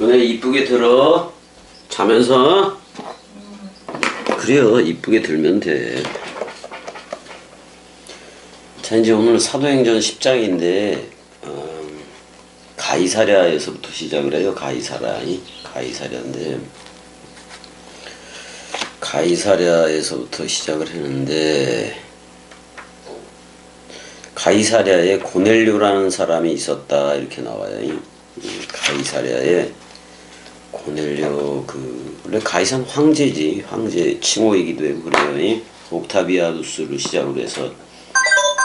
너네 이쁘게 들어. 자면서. 그래요. 이쁘게 들면 돼. 자, 이제 오늘 사도행전 10장인데 가이사랴에서부터 시작을 해요. 가이사랴인데 가이사랴에서부터 시작을 했는데, 가이사랴에 고넬료라는 사람이 있었다 이렇게 나와요. 가이사랴에 고넬료, 원래 가이사는 황제지, 황제 칭호이기도 하고 그래요. 옥타비아누스를 시작으로 해서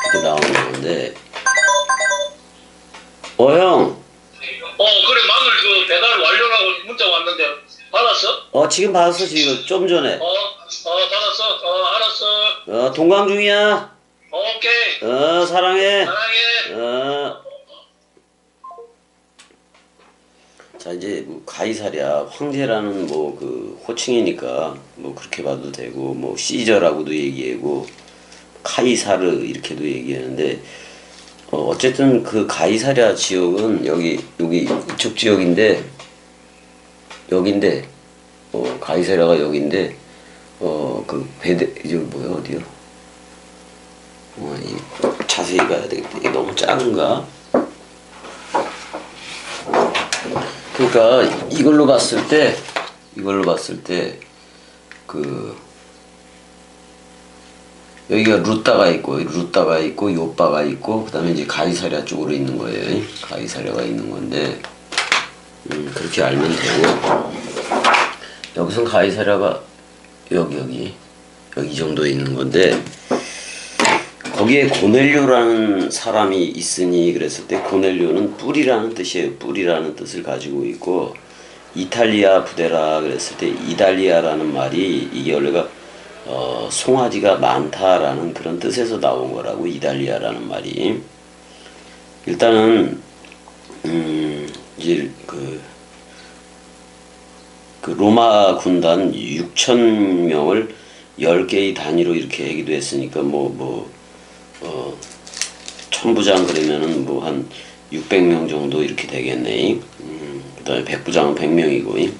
이렇게 나오는 건데. 형. 그래, 마늘 배달 완료라고 문자 왔는데 받았어? 지금 받았어. 지금 좀 전에. 받았어. 알았어. 동강 중이야. 오케이. 사랑해. 사랑해. 자, 이제 가이사랴 황제라는 호칭이니까 그렇게 봐도 되고, 시저라고도 얘기하고 카이사르 이렇게도 얘기하는데, 어쨌든 그 가이사랴 지역은 여기 이쪽 지역인데, 가이사랴가 여기인데, 이제 뭐야, 어디요? 자세히 봐야 되겠다. 이게 너무 작은가? 그러니까 이걸로 봤을 때 여기가 루따가 있고 요빠가 있고, 그다음에 이제 가이사랴 쪽으로 있는 거예요. 가이사랴가 있는 건데, 그렇게 알면 되고, 여기선 가이사랴가 여기 이 정도에 있는 건데, 거기에 고넬료라는 사람이 있으니 그랬을 때, 고넬료는 뿔이라는 뜻이에요. 뿔이라는 뜻을 가지고 있고, 이탈리아 부대라 그랬을 때 이달리아라는 말이 이게 원래가 송아지가 많다라는 그런 뜻에서 나온 거라고, 이달리아라는 말이. 일단은 이제 그 로마 군단 6,000명을 10개의 단위로 이렇게 얘기도 했으니까 천부장 그러면은 한 600명 정도 이렇게 되겠네. 그 다음에 백부장은 100명이고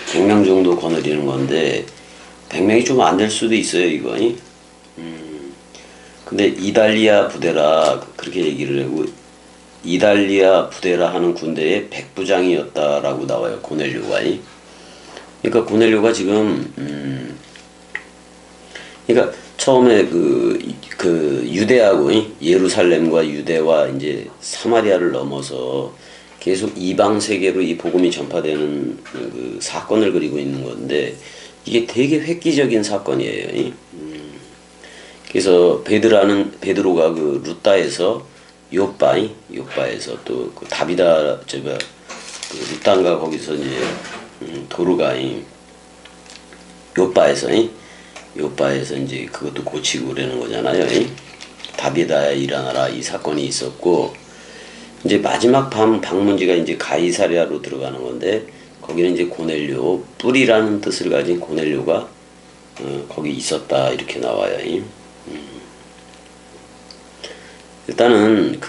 100명 정도 거느리는 건데, 100명이 좀 안 될 수도 있어요, 이거. 근데 이달리아 부대라 그렇게 얘기를 하고, 이달리아 부대라 하는 군대의 백부장이었다라고 나와요, 고넬료가. 그러니까 고넬료가 지금 그러니까 처음에 유대하고 예루살렘과 유대와 이제 사마리아를 넘어서 계속 이방 세계로 이 복음이 전파되는 그 사건을 그리고 있는 건데, 이게 되게 획기적인 사건이에요. 그래서 베드로가 루따에서 요빠에서 또 다비다 루따인가 거기서 이제 도르가 요빠에서 이제 그것도 고치고 그러는 거잖아요. 다비다에 일어나라 이 사건이 있었고, 이제 마지막 방문지가 이제 가이사랴로 들어가는 건데, 거기는 이제 고넬료, 뿔이라는 뜻을 가진 고넬료가 거기 있었다 이렇게 나와요. 일단은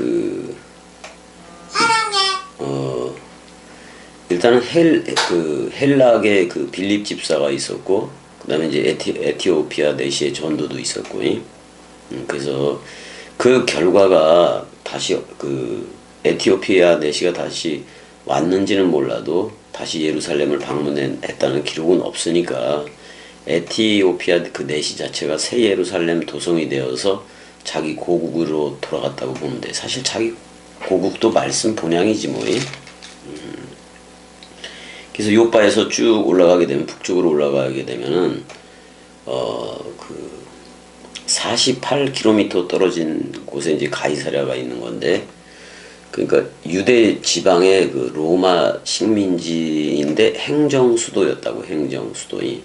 일단은 헬락의 빌립 집사가 있었고, 그다음에 이제 에티오피아 내시의 전도도 있었고, 그래서 그 결과가 다시 에티오피아 내시가 다시 왔는지는 몰라도 다시 예루살렘을 방문했다는 기록은 없으니까, 에티오피아 그 내시 자체가 새 예루살렘 도성이 되어서 자기 고국으로 돌아갔다고 보면 돼. 사실 자기 고국도 말씀 본향이지 뭐. 그래서 요빠에서 쭉 올라가게 되면, 북쪽으로 올라가게 되면은 48km 떨어진 곳에 이제 가이사랴가 있는 건데, 그러니까 유대 지방의 로마 식민지인데 행정 수도였다고. 행정 수도이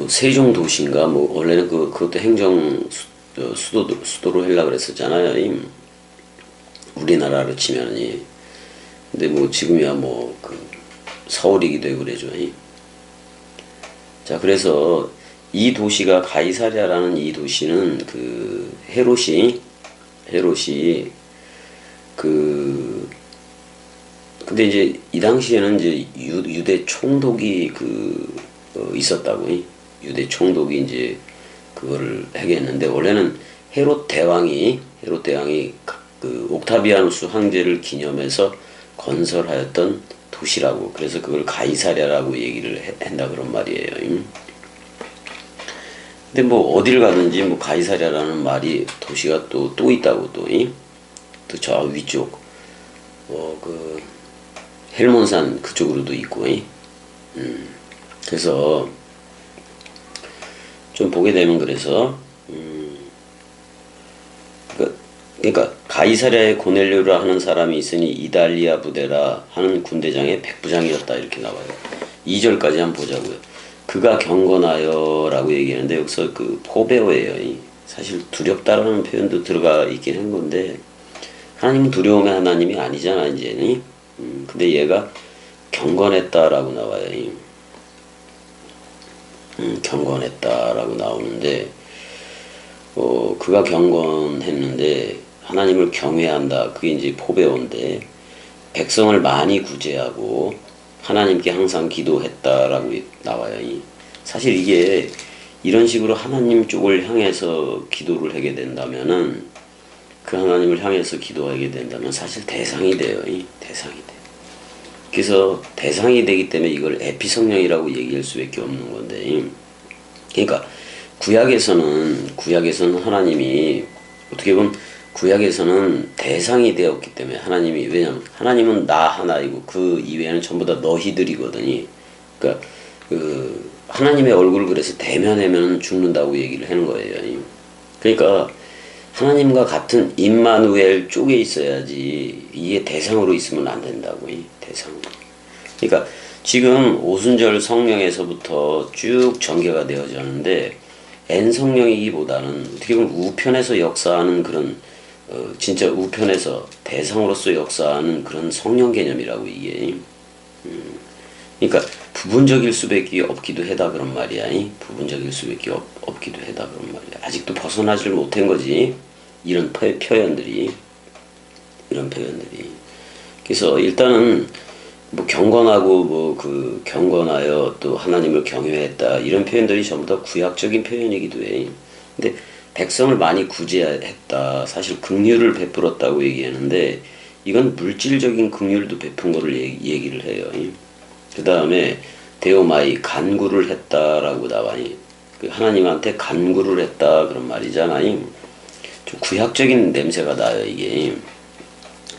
세종 도시인가 원래는 그것도 행정 수도로 하려고 그랬었잖아요. 우리나라로 치면은. 근데 지금이야 서울이기도 하고 그래죠. 자, 그래서 이 도시가 가이사랴라는 이 도시는 헤롯이 근데 이제 이 당시에는 이제 유대 총독이 있었다고. 유대 총독이 이제 그거를 하게 했는데, 원래는 헤롯 대왕이 옥타비아누스 황제를 기념해서 건설하였던 도시라고. 그래서 그걸 가이사랴라고 얘기를 한다 그런 말이에요. 근데 뭐 어딜 가든지 뭐 가이사랴라는 말이 도시가 또 있다고. 또 저 위쪽 헬몬산 그쪽으로도 있고. 그래서 좀 보게 되면, 그래서 그러니까 가이사랴에 고넬료라 하는 사람이 있으니 이달리아 부대라 하는 군대장의 백부장이었다, 이렇게 나와요. 2절까지 한번 보자고요. 그가 경건하여 라고 얘기하는데, 여기서 포베오예요. 사실 두렵다라는 표현도 들어가 있긴 한 건데, 하나님은 두려움의 하나님이 아니잖아 이제는. 근데 얘가 경건했다라고 나와요. 경건했다라고 나오는데, 그가 경건했는데 하나님을 경외한다, 그게 이제 포베오인데, 백성을 많이 구제하고 하나님께 항상 기도했다라고 나와요. 사실 이게 이런 식으로 하나님 쪽을 향해서 기도를 하게 된다면은, 그 하나님을 향해서 기도하게 된다면 사실 대상이 돼요. 대상이 돼. 그래서 대상이 되기 때문에 이걸 에피성령이라고 얘기할 수밖에 없는 건데, 그러니까 구약에서는 하나님이 어떻게 보면 구약에서는 대상이 되었기 때문에, 하나님이, 왜냐면 하나님은 나 하나이고 그 이외에는 전부 다 너희들이거든요. 그러니까 하나님의 얼굴을 그래서 대면하면 죽는다고 얘기를 하는 거예요. 그러니까 하나님과 같은 임마누엘 쪽에 있어야지, 이게 대상으로 있으면 안 된다고. 대상으로. 그러니까 지금 오순절 성령에서부터 쭉 전개가 되어졌는데, N 성령이기보다는 어떻게 보면 우편에서 역사하는 그런 진짜 우편에서 대상으로서 역사하는 그런 성령 개념이라고 이게. 그러니까 부분적일 수밖에 없기도 하다 그런 말이야. 부분적일 수밖에 없기도 하다 그런 말이야. 아직도 벗어나질 못한 거지. 이런 표현들이. 그래서 일단은 뭐 경건하고 경건하여 또 하나님을 경외했다, 이런 표현들이 전부 다 구약적인 표현이기도 해. 근데 백성을 많이 구제했다, 사실 긍휼을 베풀었다고 얘기하는데, 이건 물질적인 긍휼도 베푼 거를 얘기를 해요. 그 다음에 데오마이, 간구를 했다라고 나와요. 하나님한테 간구를 했다 그런 말이잖아요. 좀 구약적인 냄새가 나요. 이게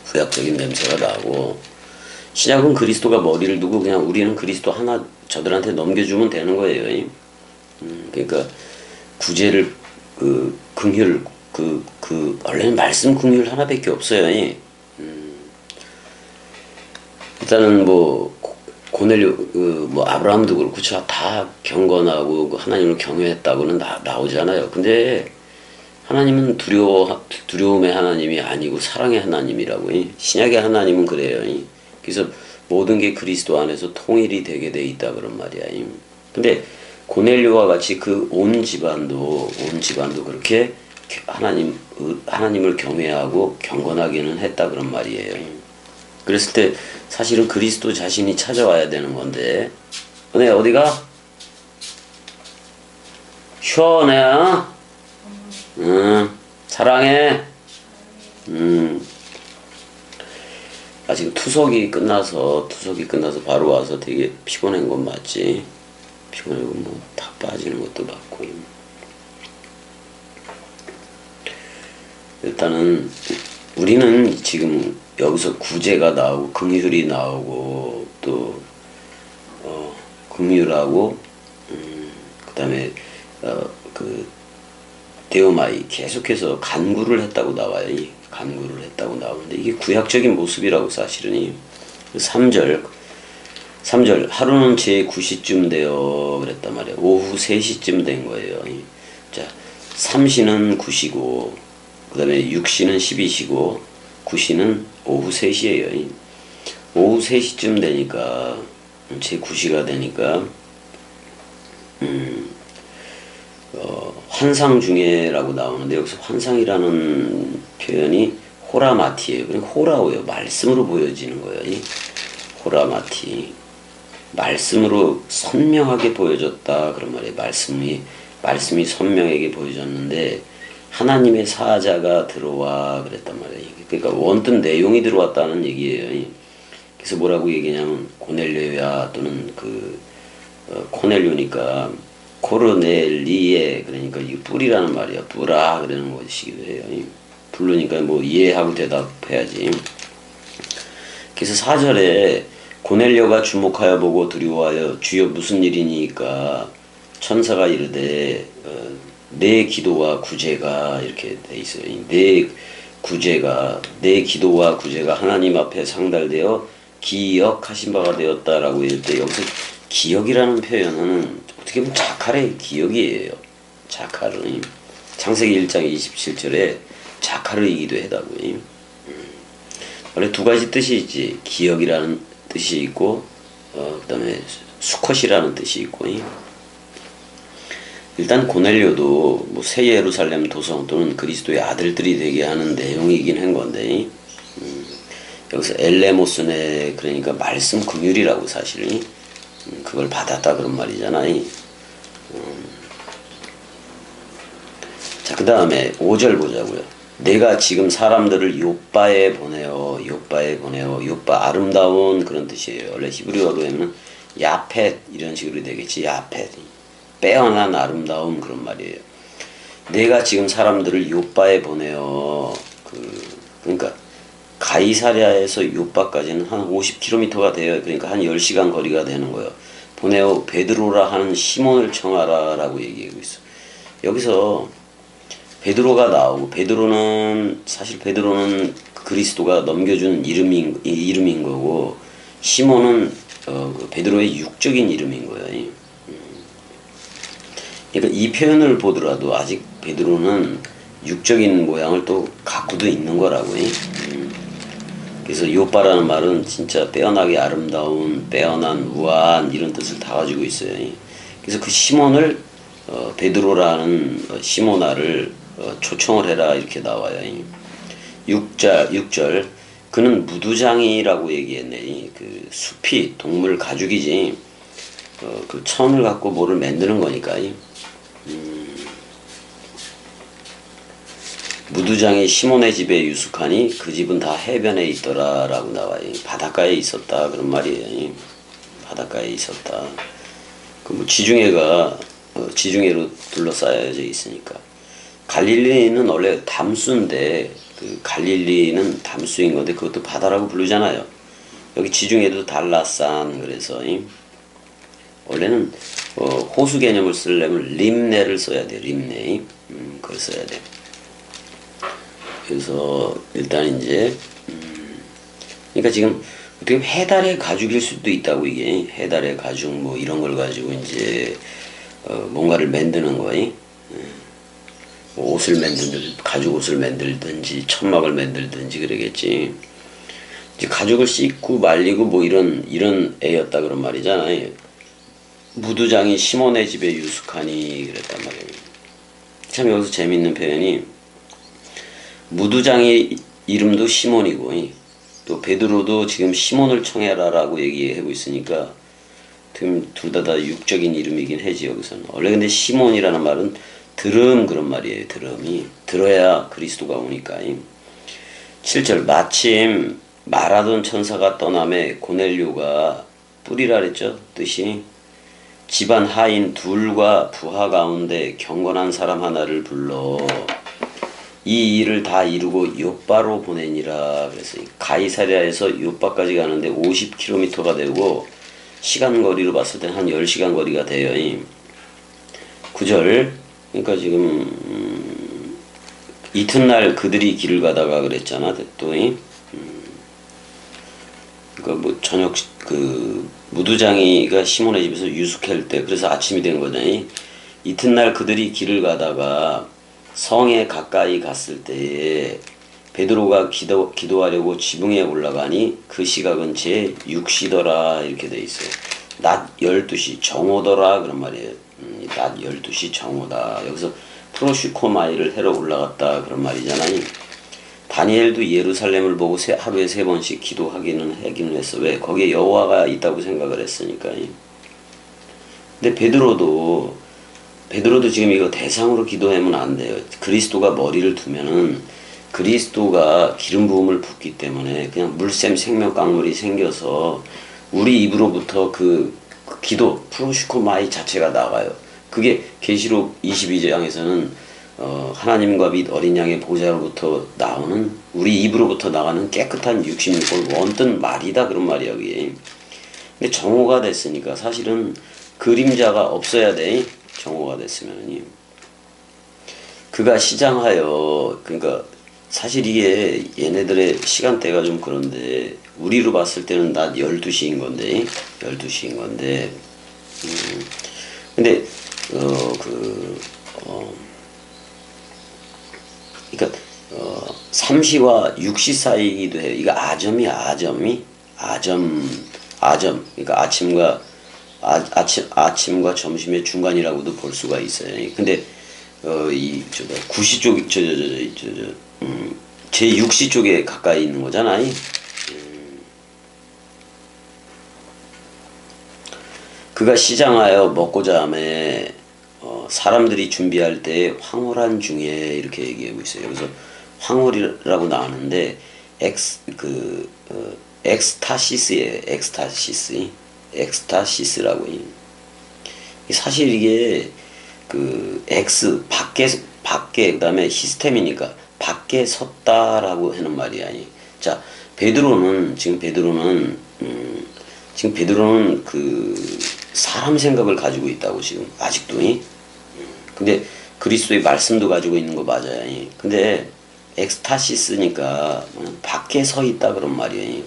구약적인 냄새가 나고, 신약은 그리스도가 머리를 두고 그냥 우리는 그리스도 하나 저들한테 넘겨주면 되는 거예요. 그러니까 구제를, 긍휼, 원래는 말씀 긍휼 하나밖에 없어요. 일단은 고넬료, 아브라함도 그렇고 다 경건하고 하나님을 경외했다고는 나오잖아요. 근데 하나님은 두려움의 하나님이 아니고 사랑의 하나님이라고. 신약의 하나님은 그래요. 그래서 모든 게 그리스도 안에서 통일이 되게 돼 있다 그런 말이야. 근데 고넬료와 같이 온 집안도 그렇게 하나님을 경외하고 경건하기는 했다 그런 말이에요. 그랬을 때 사실은 그리스도 자신이 찾아와야 되는 건데, 너네 어디가? 시원해? 사랑해. 지금 투석이 끝나서 바로 와서 되게 피곤한 건 맞지? 피곤하고 다 빠지는 것도 맞고. 일단은 우리는 지금 여기서 구제가 나오고 긍휼이 나오고 또 긍휼하고 그다음에 데오마이, 계속해서 간구를 했다고 나와요. 간구를 했다고 나오는데, 이게 구약적인 모습이라고 사실은. 3절 하루는 제 9시쯤 되어 그랬단 말이에요. 오후 3시쯤 된 거예요. 자, 3시는 9시고 그 다음에 6시는 12시고 9시는 오후 3시예요. 오후 3시쯤 되니까 제 9시가 되니까 환상 중에라고 나오는데, 여기서 환상이라는 표현이 호라마티예요. 그러니까 호라오요. 말씀으로 보여지는 거예요. 이 호라마티. 말씀으로 선명하게 보여졌다 그런 말이에요. 말씀이 선명하게 보여졌는데 하나님의 사자가 들어와 그랬단 말이에요. 그러니까 원뜻 내용이 들어왔다는 얘기예요. 그래서 뭐라고 얘기냐면 고넬료야 또는 코넬료니까 코르넬리에 그러니까 이 뿔이라는 말이야. 뿔아 그러는 것이기도 해요. 부르니까 뭐 이해하고 대답해야지. 그래서 4절에 고넬료가 주목하여 보고 두려워하여 주여 무슨 일이니까 천사가 이르되 내 기도와 구제가 이렇게 돼 있어요. 내 기도와 구제가 하나님 앞에 상달되어 기억하신 바가 되었다라고 할 때 여기서 기억이라는 표현은 어떻게 보면 자칼의 기억이에요. 자칼은 창세기 1장 27절에 자칼의이기도 하다고요. 원래 두 가지 뜻이 있지. 기억이라는 뜻이 있고 그 다음에 수컷이라는 뜻이 있고 일단 고넬료도 뭐 새 예루살렘 도성 또는 그리스도의 아들들이 되게 하는 내용이긴 한 건데 여기서 엘레모스네 그러니까 말씀 긍휼이라고 사실 그걸 받았다 그런 말이잖아. 자, 그 다음에 5절 보자고요. 내가 지금 사람들을 요빠에 보내어 요빠 아름다운 그런 뜻이에요. 원래 히브리어로 하면 야펫 이런 식으로 되겠지. 야펫 빼어난 아름다움 그런 말이에요. 내가 지금 사람들을 요빠에 보내어 그러니까 가이사랴에서 요빠까지는 한 50km가 돼요. 그러니까 한 10시간 거리가 되는 거예요. 보내어 베드로라 하는 시몬을 청하라 라고 얘기하고 있어. 여기서 베드로가 나오고 사실 베드로는 그리스도가 넘겨준 이름인 거고 시몬은 베드로의 육적인 이름인 거예요. 그러니까 이 표현을 보더라도 아직 베드로는 육적인 모양을 또 갖고도 있는 거라고. 그래서 요빠라는 말은 진짜 빼어나게 아름다운, 빼어난, 우아한 이런 뜻을 다 가지고 있어요. 그래서 그 시몬을 베드로라는 시모나를 초청을 해라 이렇게 나와요. 6절 그는 무두장이라고 얘기했네. 그 숲이 동물 가죽이지 그 천을 갖고 뭐를 만드는 거니까. 무두장이 시몬의 집에 유숙하니 그 집은 다 해변에 있더라 라고 나와요. 바닷가에 있었다 그런 말이에요. 바닷가에 있었다. 그 뭐 지중해로 둘러싸여져 있으니까. 갈릴리는 원래 담수인데 그 갈릴리는 담수인 건데 그것도 바다라고 부르잖아요. 여기 지중해도 달라산 그래서 원래는 호수 개념을 쓰려면 림네를 써야 돼. 림네 그걸 써야 돼. 그래서 일단 이제 그러니까 지금 어떻게 해달의 가죽일 수도 있다고. 이게 해달의 가죽 뭐 이런 걸 가지고 이제 뭔가를 만드는 거이. 뭐 옷을 가죽 옷을 만들든지 천막을 만들든지 그러겠지. 이제 가죽을 씻고 말리고 뭐 이런 애였다 그런 말이잖아요. 무두장이 시몬의 집에 유숙하니 그랬단 말이에요. 참 여기서 재밌는 표현이 무두장의 이름도 시몬이고 또 베드로도 지금 시몬을 청해라라고 얘기하고 있으니까 지금 둘 다 육적인 이름이긴 하지 여기서는. 원래 근데 시몬이라는 말은 들음 그런 말이에요. 들음이 들어야 그리스도가 오니까. 7절 마침 말하던 천사가 떠남에 고넬료가 뿔이라 그랬죠. 뜻이 집안 하인 둘과 부하 가운데 경건한 사람 하나를 불러 이 일을 다 이루고 요빠로 보내니라. 그래서 가이사랴에서 요빠까지 가는데 50km가 되고 시간 거리로 봤을 때 한 10시간 거리가 돼요. 9절 그러니까 지금 이튿날 그들이 길을 가다가 그랬잖아. 또 그러니까 뭐 저녁 무두장이가 시몬의 집에서 유숙할 때 그래서 아침이 된 거잖아요. 이튿날 그들이 길을 가다가 성에 가까이 갔을 때에 베드로가 기도하려고 지붕에 올라가니 그 시각은 제 6시더라 이렇게 돼 있어요. 낮 12시 정오더라 그런 말이에요. 낮 12시 정오다. 여기서 프로슈코마이를 해러 올라갔다 그런 말이잖아요. 다니엘도 예루살렘을 보고 하루에 3번씩 기도하기는 하기는 했어. 왜? 거기에 여호와가 있다고 생각을 했으니까. 근데 베드로도 지금 이거 대상으로 기도하면 안 돼요. 그리스도가 머리를 두면은 그리스도가 기름 부음을 붓기 때문에 그냥 물샘 생명 강물이 생겨서 우리 입으로부터 그 기도 프로시코마이 자체가 나가요. 그게 계시록 22장에서는 하나님과 및 어린 양의 보좌로부터 나오는 우리 입으로부터 나가는 깨끗한 66번 원뜬 말이다 그런 말이야 그게. 근데 정오가 됐으니까 사실은 그림자가 없어야 돼. 정오가 됐으면 그가 시장하여 그러니까 사실 이게 얘네들의 시간대가 좀 그런데 우리로 봤을 때는 낮 12시인 건데 12시인 건데 근데 그러니까 3시와 6시 사이이기도 해요. 이거 아점이야. 아점 그러니까 아침과 점심의 중간이라고도 볼 수가 있어요. 근데 구시 쪽 제 6시 쪽에 가까이 있는 거잖아. 그가 시장하여 먹고자 하매 사람들이 준비할 때 황홀한 중에 이렇게 얘기하고 있어요. 여기서 황홀이라고 나오는데 엑스타시스예요. 엑스타시스라고. 사실 이게 그 밖에 그다음에 시스템이니까 밖에 섰다라고 하는 말이야. 자, 지금 베드로는 그 사람 생각을 가지고 있다고 지금 아직도. 근데 그리스도의 말씀도 가지고 있는 거 맞아요. 근데 엑스타시스니까 밖에 서 있다 그런 말이에요.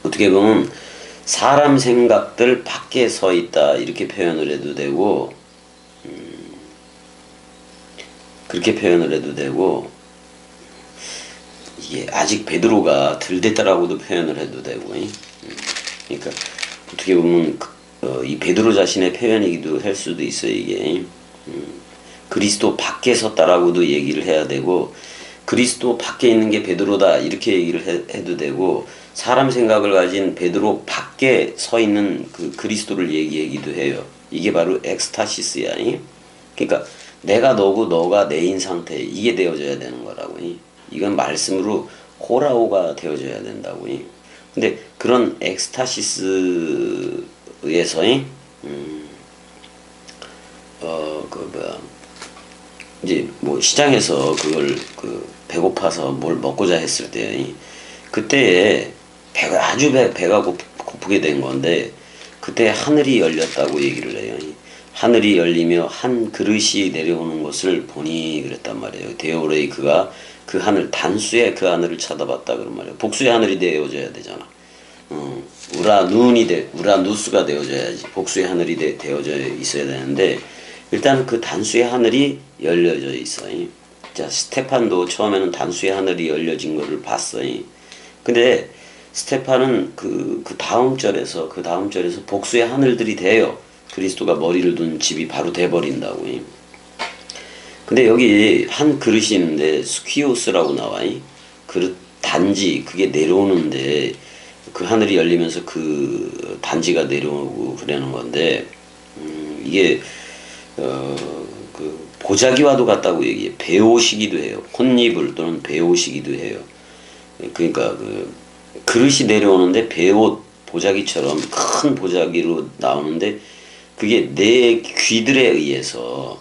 어떻게 보면 사람 생각들 밖에 서 있다 이렇게 표현을 해도 되고 그렇게 표현을 해도 되고 이게 아직 베드로가 덜 됐다라고도 표현을 해도 되고 그러니까 어떻게 보면 이 베드로 자신의 표현이기도 할 수도 있어요. 이게 그리스도 밖에 섰다라고도 얘기를 해야 되고 그리스도 밖에 있는 게 베드로다 이렇게 얘기를 해도 되고 사람 생각을 가진 베드로 밖에 서 있는 그 그리스도를 얘기하기도 해요. 이게 바로 엑스타시스야. 그러니까 내가 너고 너가 내인 상태 이게 되어져야 되는 거라고. 이건 말씀으로 호라오가 되어져야 된다고. 근데 그런 엑스타시스에서 이제 뭐 시장에서 그걸 배고파서 뭘 먹고자 했을 때 그때에 배가 고프게 된 건데 그때 하늘이 열렸다고 얘기를 해요. 하늘이 열리며 한 그릇이 내려오는 것을 보니 그랬단 말이에요. 데오레이 그가 그 하늘 단수의 그 하늘을 쳐다봤다 그런 말이에요. 복수의 하늘이 되어져야 되잖아. 우라누스가 되어져야지. 복수의 하늘이 되어져 있어야 되는데 일단 그 단수의 하늘이 열려져 있어요. 자, 스테판도 처음에는 단수의 하늘이 열려진 것을 봤어요. 근데 스테판은 그 다음 절에서 복수의 하늘들이 돼요. 그리스도가 머리를 둔 집이 바로 돼버린다고. 근데 여기 한 그릇이 있는데 스퀴오스라고 나와. 그릇 단지 그게 내려오는데 그 하늘이 열리면서 그 단지가 내려오고 그러는 건데 이게 그 보자기와도 같다고 얘기해. 배오시기도 해요. 혼입을 또는 배오시기도 해요. 그러니까 그 그릇이 내려오는데 배옷 보자기처럼 큰 보자기로 나오는데 그게 내 귀들에 의해서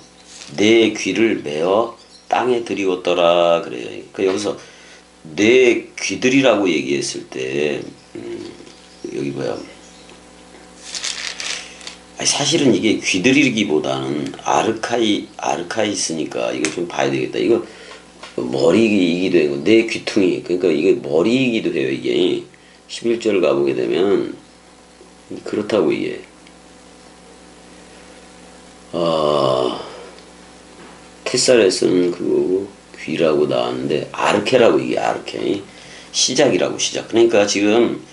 내 귀를 메어 땅에 들이웠더라 그래요. 그러니까 여기서 내 귀들이라고 얘기했을 때 여기 뭐야? 사실은 이게 귀들이기보다는 아르카이스니까 이거 좀 봐야 되겠다. 이거 머리이기도 해요. 내 귀퉁이. 그러니까 이게 머리이기도 해요. 이게 11절 가보게 되면 그렇다고 이게 테살에서는 그거고 귀라고 나왔는데 아르케라고 이게 아르케 시작이라고 시작. 그러니까 지금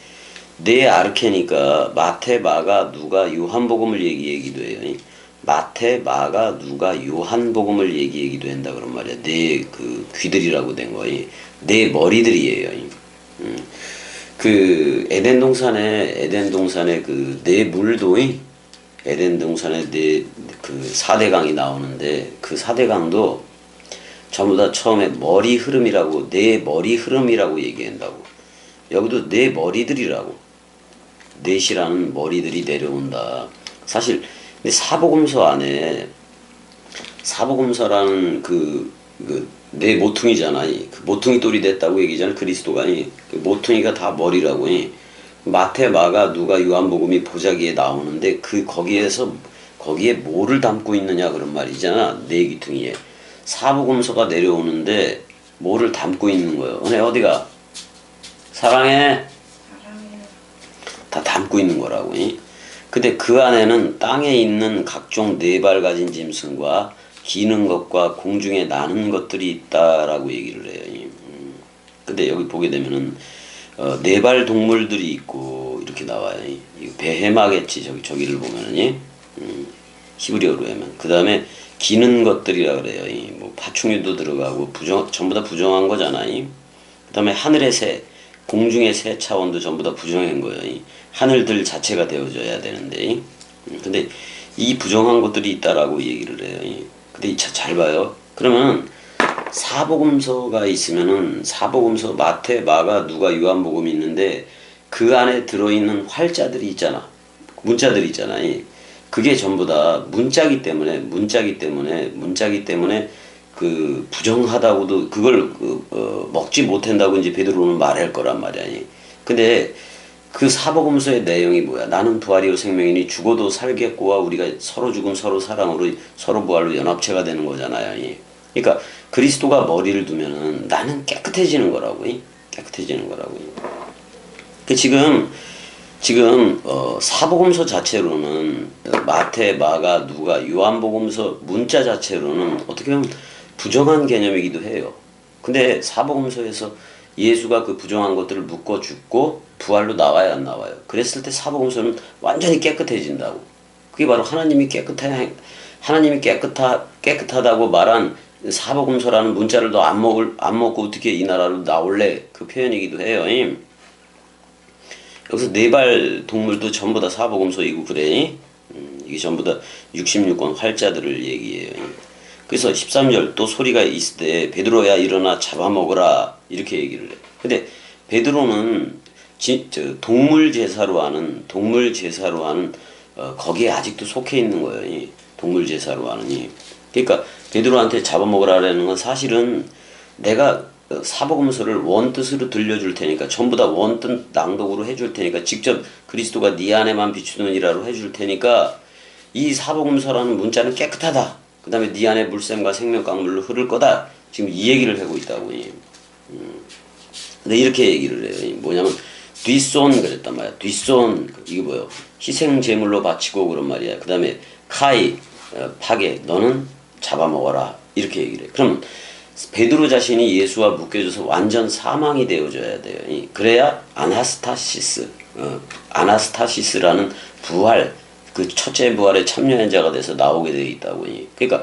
내 아르케니까 마태, 마가, 누가, 요한복음을 얘기하기도 해요. 마태, 마가, 누가, 요한복음을 얘기하기도 한다 그런 말이야. 내 그 귀들이라고 된 거예요. 내 머리들이에요. 그 에덴 동산에 그 네 물도 에덴 동산에 그 4대강이 나오는데 그 4대강도 전부 다 처음에 머리 흐름이라고 내 머리 흐름이라고 얘기한다고. 여기도 내 머리들이라고. 넷이라는 머리들이 내려온다. 사실 근데 사복음서라는 내 모퉁이잖아. 그 모퉁이 돌이 됐다고 얘기잖아. 그리스도가 그 모퉁이가 다 머리라고. 마태, 마가, 누가, 요한복음이 보자기에 나오는데 거기에 뭐를 담고 있느냐 그런 말이잖아. 네 귀퉁이에. 사복음서가 내려오는데 뭐를 담고 있는 거예요. 은혜 어디가? 사랑해. 다 담고 있는 거라고. 근데 그 안에는 땅에 있는 각종 네 발 가진 짐승과 기는 것과 공중에 나는 것들이 있다라고 얘기를 해요. 근데 여기 보게 되면은 네 발 동물들이 있고 이렇게 나와요. 베헤마겠지. 저기를 보면은 히브리어로 하면 그 다음에 기는 것들이라 그래요. 뭐 파충류도 들어가고 전부 다 부정한 거잖아. 그 다음에 하늘의 새, 공중의 새 차원도 전부 다 부정한 거예요. 하늘들 자체가 되어져야 되는데 근데 이 부정한 것들이 있다라고 얘기를 해요. 근데 잘 봐요. 그러면 사복음서가 있으면은 사복음서 마태, 마가, 누가, 요한복음이 있는데 그 안에 들어있는 활자들이 있잖아. 문자들이 있잖아. 그게 전부 다 문자기 때문에 그 부정하다고도 그걸 먹지 못한다고 이제 베드로는 말할 거란 말이야. 근데 그 사복음서의 내용이 뭐야? 나는 부활이요 생명이니 죽어도 살겠고와 우리가 서로 죽음 서로 사랑으로 서로 부활로 연합체가 되는 거잖아요. 그러니까 그리스도가 머리를 두면은 나는 깨끗해지는 거라고. 깨끗해지는 거라고. 그 지금 사복음서 자체로는 마태, 마가, 누가, 요한복음서 문자 자체로는 어떻게 보면 부정한 개념이기도 해요. 근데 사복음서에서 예수가 그 부정한 것들을 묶어 죽고 부활로 나와야 안 나와요. 그랬을 때 사복음서는 완전히 깨끗해진다고. 그게 바로 하나님이 깨끗하다고 말한 사복음서라는 문자를 너 안 먹고 어떻게 이 나라로 나올래? 그 표현이기도 해요. 여기서 네 발 동물도 전부 다 사복음서이고 그래. 이게 전부 다 66권 활자들을 얘기해요. 그래서 13절 또 소리가 있을 때 베드로야 일어나 잡아먹으라 이렇게 얘기를 해. 근데 베드로는 동물 제사로 하는 거기에 아직도 속해 있는 거예요. 동물 제사로 하는 그러니까 베드로한테 잡아먹으라는 건 사실은 내가 사복음서를 원뜻으로 들려줄 테니까 전부 다 원뜻 낭독으로 해줄 테니까 직접 그리스도가 네 안에만 비추느니라로 해줄 테니까 이 사복음서라는 문자는 깨끗하다. 그 다음에 네 안에 물샘과 생명 강물로 흐를 거다. 지금 이 얘기를 하고 있다고. 근데 이렇게 얘기를 해요. 뭐냐면 뒷손 그랬단 말이야. 뒷손 이게 뭐예요? 희생 제물로 바치고 그런 말이야. 그 다음에 카이 파게 너는 잡아먹어라 이렇게 얘기를 해. 그럼 베드로 자신이 예수와 묶여져서 완전 사망이 되어져야 돼요. 그래야 아나스타시스라는 부활, 그 첫째 부활에 참여한 자가 돼서 나오게 되어 있다고. 그러니까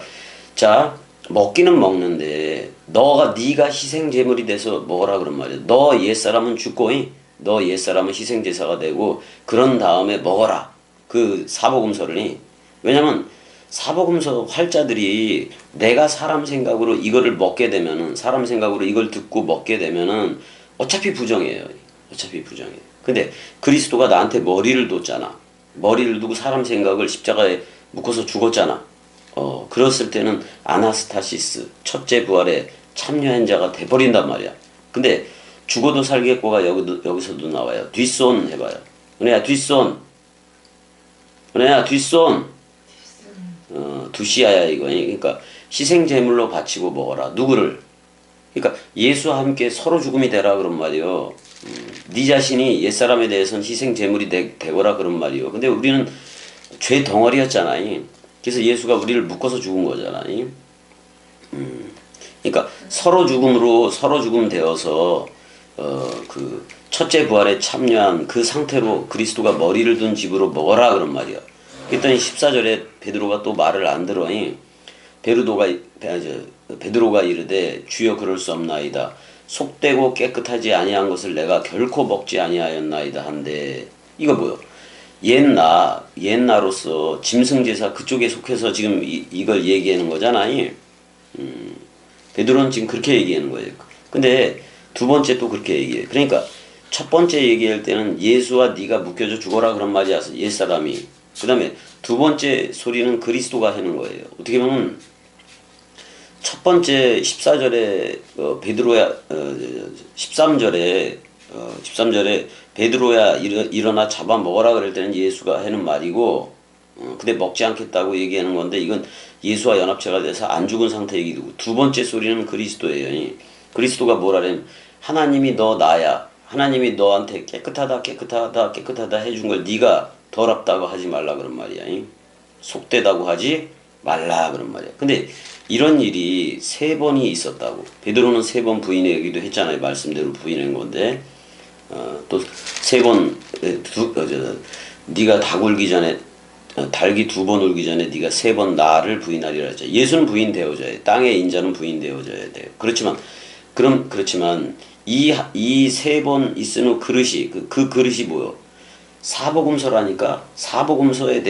자 먹기는 먹는데 네가 희생 제물이 돼서 먹어라 그런 말이야. 너 옛사람은 죽고 너 옛사람은 희생 제사가 되고 그런 다음에 먹어라. 그 사복음서를 왜냐면 사복음서 활자들이 내가 사람 생각으로 이거를 먹게 되면은 사람 생각으로 이걸 듣고 먹게 되면은 어차피 부정해요. 어차피 부정해요. 근데 그리스도가 나한테 머리를 뒀잖아. 머리를 두고 사람 생각을 십자가에 묶어서 죽었잖아. 그랬을 때는 아나스타시스 첫째 부활에 참여한 자가 돼버린단 말이야. 근데 죽어도 살겠고가 여기서도 나와요. 뒷손 해봐요. 은혜야 뒷손. 은혜야 뒷손. 두시아야 이거. 그러니까 희생 제물로 바치고 먹어라. 누구를? 그러니까 예수와 함께 서로 죽음이 되라 그런 말이요. 네 자신이 옛사람에 대해서는 희생 제물이 되거라 그런 말이요. 근데 우리는 죄 덩어리였잖아. 그래서 예수가 우리를 묶어서 죽은 거잖아. 그러니까 서로 죽음 되어서 그 첫째 부활에 참여한 그 상태로 그리스도가 머리를 둔 집으로 먹어라 그런 말이야. 그랬더니 14절에 베드로가 또 말을 안 들어. 베드로가 이르되 주여 그럴 수 없나이다. 속되고 깨끗하지 아니한 것을 내가 결코 먹지 아니하였나이다 한데 이거 뭐요? 옛나로서 짐승제사 그쪽에 속해서 지금 이걸 얘기하는 거잖아요. 베드로는 지금 그렇게 얘기하는 거예요. 근데 두 번째 또 그렇게 얘기해요. 그러니까 첫 번째 얘기할 때는 예수와 네가 묶여져 죽어라 그런 말이야, 옛사람이. 그 다음에 두 번째 소리는 그리스도가 하는 거예요. 어떻게 보면 첫 번째 14절에 베드로야 13절에 베드로야 일어나 잡아 먹어라 그럴 때는 예수가 하는 말이고 근데 먹지 않겠다고 얘기하는 건데 이건 예수와 연합체가 돼서 안 죽은 상태 얘기고 두 번째 소리는 그리스도예요. 그리스도가 뭐라면 하나님이 너 나야. 하나님이 너한테 깨끗하다 해준 걸 네가 더럽다고 하지 말라 그런 말이야. 속되다고 하지 말라 그런 말이야. 근데 이런 일이 3번이 있었다고. 베드로는 3번 부인하기도 했잖아요. 말씀대로 부인한 건데 또 3번 네가 닭 울기 전에 닭이 2번 울기 전에 네가 3번 나를 부인하리라 했죠. 예수는 부인되어져야 돼. 땅의 인자는 부인되어져야 돼요. 그렇지만 이 3번 있은 그릇이 그 그릇이 뭐요? 사복음서라니까 사복음서에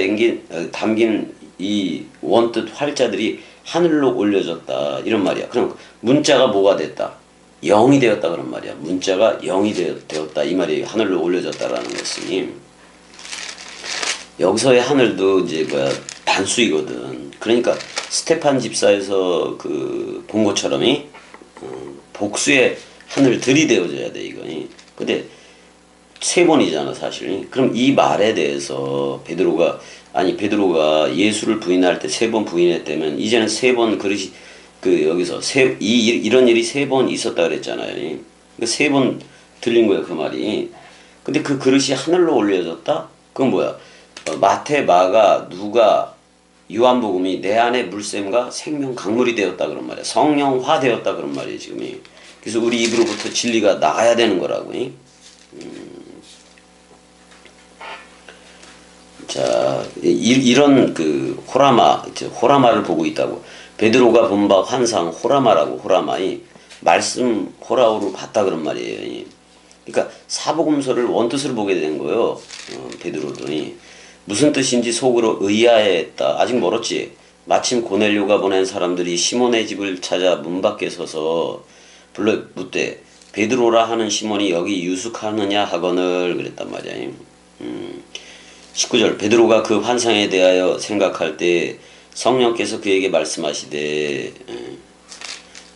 담긴 이 원뜻 활자들이 하늘로 올려졌다 이런 말이야. 그럼 문자가 뭐가 됐다? 0이 되었다 그런 말이야. 문자가 0이 되었다 이 말이 하늘로 올려졌다라는 것이니 여기서의 하늘도 이제 단수이거든. 그러니까 스테판 집사에서 본 것처럼 복수의 하늘들이 되어져야 돼 이거니. 근데 3번이잖아 사실. 그럼 이 말에 대해서 베드로가 예수를 부인할 때 3번 부인했다면 이제는 3번 그릇이 여기서 이런 일이 3번 있었다 그랬잖아요. 그러니까 3번 들린 거예요 그 말이. 근데 그 그릇이 하늘로 올려졌다? 그건 뭐야? 마태, 마가, 누가, 요한복음이 내 안에 물샘과 생명 강물이 되었다 그런 말이야. 성령화 되었다 그런 말이에요 지금이. 그래서 우리 입으로부터 진리가 나가야 되는 거라고. 자, 이런 호라마를 보고 있다고. 베드로가 본 바 환상 호라마라고. 호라마이 말씀 호라오로 봤다 그런 말이에요. 그러니까 사복음서를 원뜻으로 보게 된 거예요. 베드로도 무슨 뜻인지 속으로 의아해했다. 아직 멀었지. 마침 고넬료가 보낸 사람들이 시몬의 집을 찾아 문 밖에 서서 불러 묻되 베드로라 하는 시몬이 여기 유숙하느냐 하거늘 그랬단 말이야. 19절 베드로가 그 환상에 대하여 생각할 때 성령께서 그에게 말씀하시되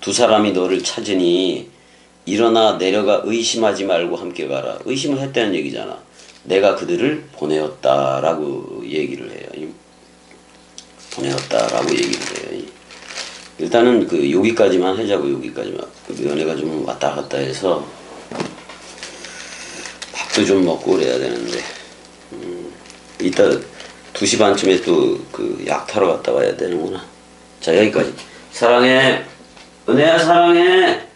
두 사람이 너를 찾으니 일어나 내려가 의심하지 말고 함께 가라. 의심을 했다는 얘기잖아. 내가 그들을 보내었다라고 얘기를 해요. 보내었다라고 얘기를 해요. 일단은 여기까지만 하자고. 여기까지만. 연애가 좀 왔다 갔다 해서 밥도 좀 먹고 그래야 되는데 이따 2시 반쯤에 또 약 타러 갔다 와야 되는구나. 자 여기까지. 사랑해. 은혜야 사랑해.